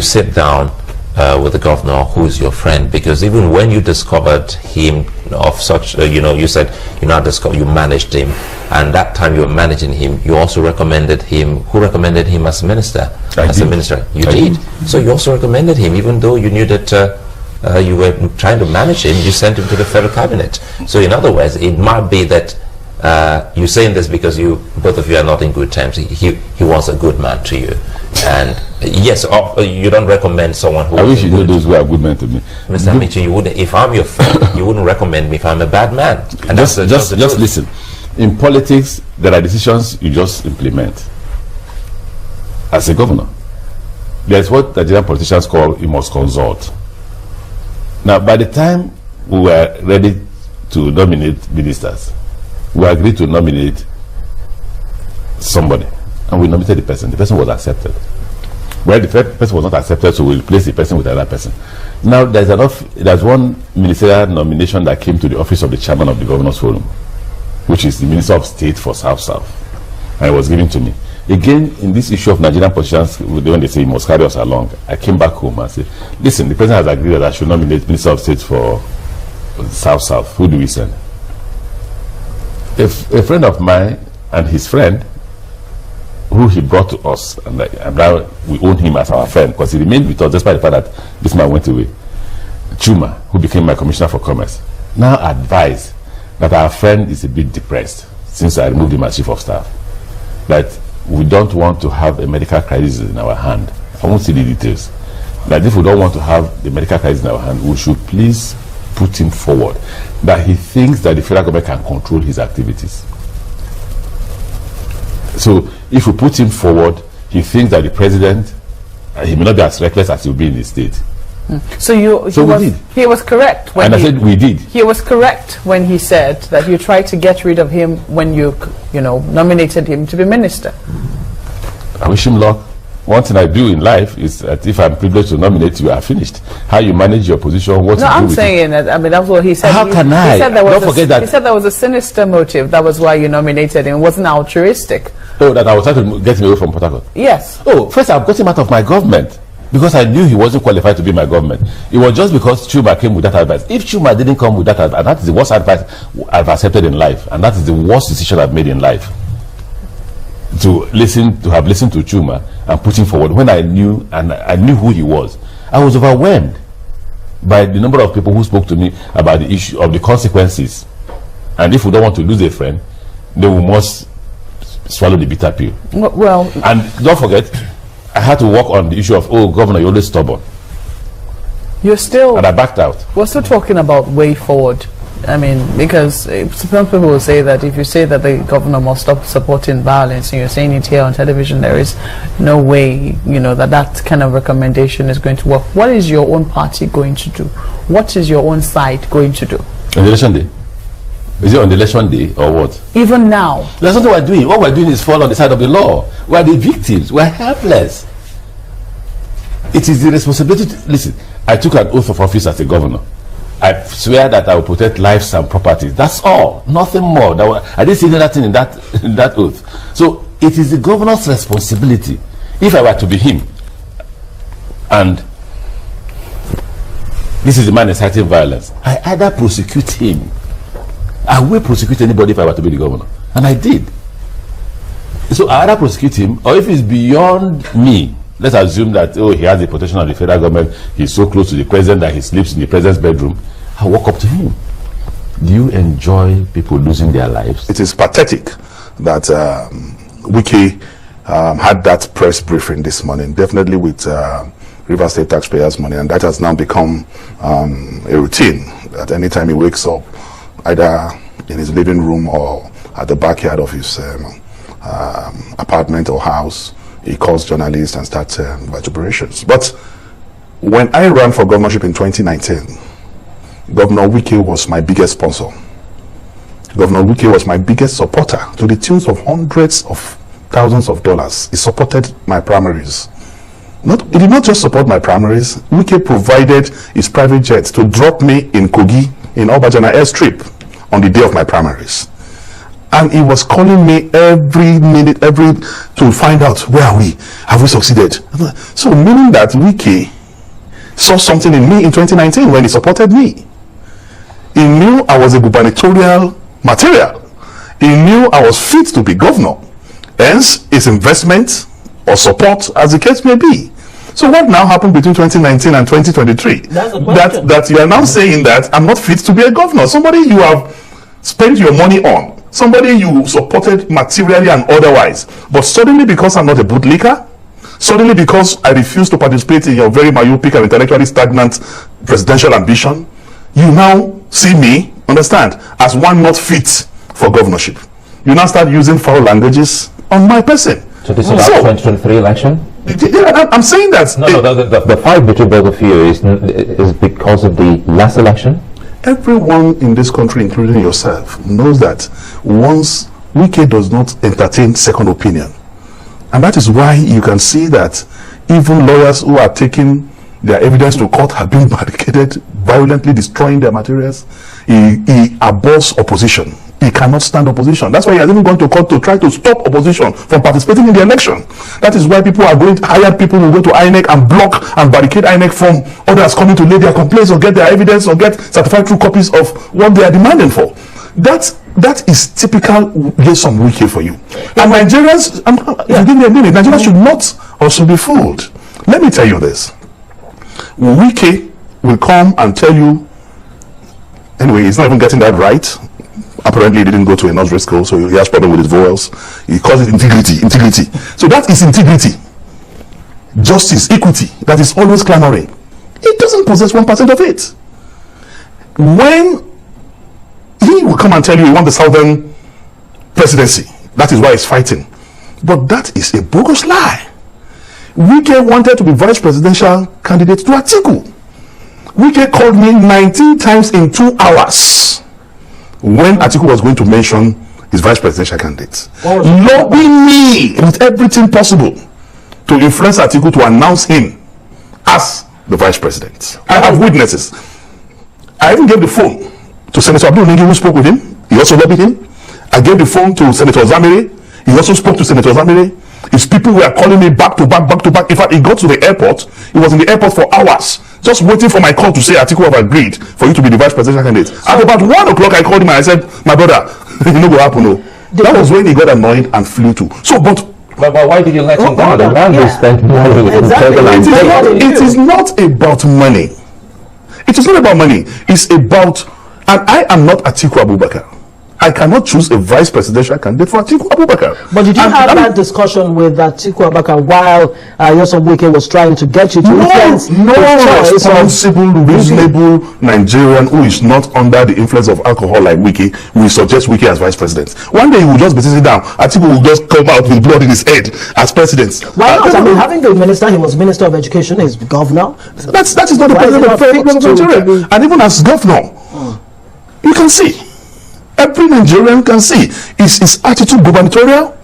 sit down with the governor, who's your friend, because even when you discovered him of such, you said you managed him, and that time you were managing him, you also recommended him. Who recommended him as minister? As a minister, you did. So you also recommended him, even though you knew that you were trying to manage him. You sent him to the federal cabinet. So in other words, it might be that you're saying this because both of you are not in good terms. He was a good man to you, and yes, you don't recommend someone who. I wish you knew those who are good men to me. Mr. Amici, you wouldn't. If I'm your friend, you wouldn't recommend me if I'm a bad man. And just listen. In politics, there are decisions you just implement. As a governor, there's what Nigerian politicians call you must consult. Now, by the time we were ready to nominate ministers, we agreed to nominate somebody, and we nominated the person. The person was accepted. Well, the person was not accepted, so we replaced the person with another person. Now, there's one ministerial nomination that came to the office of the chairman of the Governors Forum, which is the Minister of State for South, and it was given to me. Again, in this issue of Nigerian politicians, when they say you must carry us along, I came back home and said, listen, the president has agreed that I should nominate Minister of State for South. Who do we send? A friend of mine and his friend, who he brought to us, and now we own him as our friend because he remained with us despite the fact that this man went away. Chuma, who became my commissioner for commerce, now advised that our friend is a bit depressed since I removed him as chief of staff. That we don't want to have a medical crisis in our hand. I won't see the details. That if we don't want to have the medical crisis in our hand, we should please put him forward. That he thinks that the federal government can control his activities. So if we put him forward, he thinks that the president, he may not be as reckless as he will be in the state. So he was correct when I said we did. He was correct when he said that you tried to get rid of him when you nominated him to be minister. I wish him luck. One thing I do in life is that if I'm privileged to nominate you, I finished. How you manage your position, what you do I'm with saying it. I mean, that's what he said. How can I? He said Don't forget that. He said there was a sinister motive. That was why you nominated him. It wasn't altruistic. Oh, that I was trying to get him away from Port Harcourt? Yes. Oh, first I've got him out of my government because I knew he wasn't qualified to be my government. It was just because Chuma came with that advice. If Chuma didn't come with that advice, and that is the worst advice I've accepted in life, and that is the worst decision I've made in life. To have listened to Chuma and put him forward when I knew who he was. I was overwhelmed by the number of people who spoke to me about the issue of the consequences. And if we don't want to lose a friend, then we must swallow the bitter pill. Well, and don't forget, I had to work on the issue of, oh, governor, you're always stubborn. You're still... And I backed out. We're still talking about way forward. I mean, because some people will say that if you say that the governor must stop supporting violence, and you're saying it here on television, there is no way, that kind of recommendation is going to work. What is your own party going to do? What is your own side going to do? On the election day? Is it on the election day or what? Even now. That's not what we're doing. What we're doing is fall on the side of the law. We're the victims. We're helpless. It is the responsibility listen, I took an oath of office as a governor. I swear that I will protect lives and properties. That's all. Nothing more. I didn't see anything in that oath. So it is the governor's responsibility. If I were to be him, and this is the man inciting violence, I either prosecute him. I will prosecute anybody if I were to be the governor. And I did. So I either prosecute him, or if it's beyond me, let's assume that, oh, he has the protection of the federal government, he's so close to the president that he sleeps in the president's bedroom, I'll walk up to him. Do you enjoy people losing their lives? It is pathetic that Wike had that press briefing this morning, definitely with River State taxpayers' money, and that has now become a routine, that anytime he wakes up, either in his living room or at the backyard of his apartment or house, he calls journalists and starts vituperations. But when I ran for governorship in 2019, Governor Wike was my biggest sponsor. Governor Wike was my biggest supporter to the tunes of hundreds of thousands of dollars. He supported my primaries. He did not just support my primaries. Wike provided his private jets to drop me in Kogi in Obajana airstrip on the day of my primaries. And he was calling me every minute, to find out where are we? Have we succeeded? So meaning that Wike saw something in me in 2019 when he supported me. He knew I was a gubernatorial material. He knew I was fit to be governor. Hence, his investment or support, as the case may be. So what now happened between 2019 and 2023? That you are now saying that I'm not fit to be a governor. Somebody you have spent your money on, somebody you supported materially and otherwise, but suddenly because I'm not a bootlicker, suddenly because I refuse to participate in your very myopic and intellectually stagnant presidential ambition, you now see me, understand, as one not fit for governorship. You now start using foul languages on my person. So this is about 2023 election? Yeah, I'm saying that. No, the fight between both of you is because of the last election? Everyone in this country, including yourself, knows that once Wike does not entertain second opinion. And that is why you can see that even lawyers who are taking their evidence to court have been barricaded, violently destroying their materials. He abhors opposition. He cannot stand opposition. That's why he has even gone to court to try to stop opposition from participating in the election. That is why people are going to hire people who go to INEC and block and barricade INEC from others coming to lay their complaints or get their evidence or get certified true copies of what they are demanding for. That is typical Nyesom Wike for you. And Nigerians, give me a minute, Nigerians should not also be fooled. Let me tell you this. Wike will come and tell you, anyway, he's not even getting that right. Apparently he didn't go to a nursery school, so he has problem with his vowels. He calls it integrity. So that is integrity. Justice, equity, that is always clamoring. He doesn't possess 1% of it. When he will come and tell you he wants the southern presidency, that is why he's fighting. But that is a bogus lie. Wike wanted to be vice presidential candidate to Atiku. Wike called me 19 times in 2 hours when Atiku was going to mention his vice presidential candidate, lobbying me with everything possible to influence Atiku to announce him as the vice president. I have witnesses. I even gave the phone to Senator Abdul Nengi, who spoke with him. He also lobbied him. I gave the phone to Senator Zamiri. He also spoke to Senator Zamiri. His people were calling me back to back. In fact, he got to the airport. He was in the airport for hours, just waiting for my call to say Atiku have agreed for you to be the vice presidential candidate. At about 1 o'clock, I called him and I said, my brother, you know what happened? No. That was when he got annoyed and flew to. So, but why did you let him go? The man who spent money it is not about money. It is not about money. It's about, and I am not Atiku Abubakar. I cannot choose a vice presidential candidate for Atiku Abubakar. But did you have that discussion with Atiku Abubakar while Nyesom Wike was trying to get you to influence? No responsible, reasonable Nigerian who is not under the influence of alcohol like Wike will suggest Wike as vice president. One day he will just be sitting down. Atiku will just come out with blood in his head as president. Why not? I mean, having the minister, he was Minister of Education, he's governor. That is not the president of Nigeria. And even as governor, you can see. Every Nigerian can see. Is his attitude gubernatorial?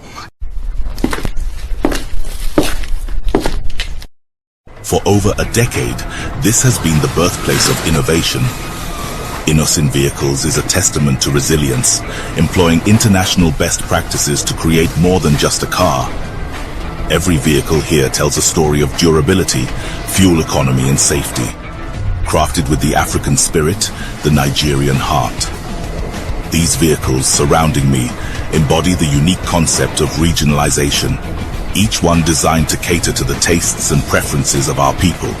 For over a decade, this has been the birthplace of innovation. Innoson Vehicles is a testament to resilience, employing international best practices to create more than just a car. Every vehicle here tells a story of durability, fuel economy and safety. Crafted with the African spirit, the Nigerian heart. These vehicles surrounding me embody the unique concept of regionalization, each one designed to cater to the tastes and preferences of our people.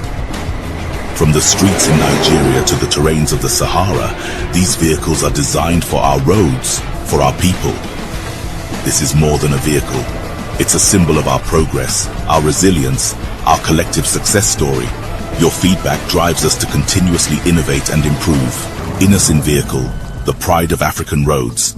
From the streets in Nigeria to the terrains of the Sahara, these vehicles are designed for our roads, for our people. This is more than a vehicle. It's a symbol of our progress, our resilience, our collective success story. Your feedback drives us to continuously innovate and improve. Innoson Vehicle, the pride of African roads.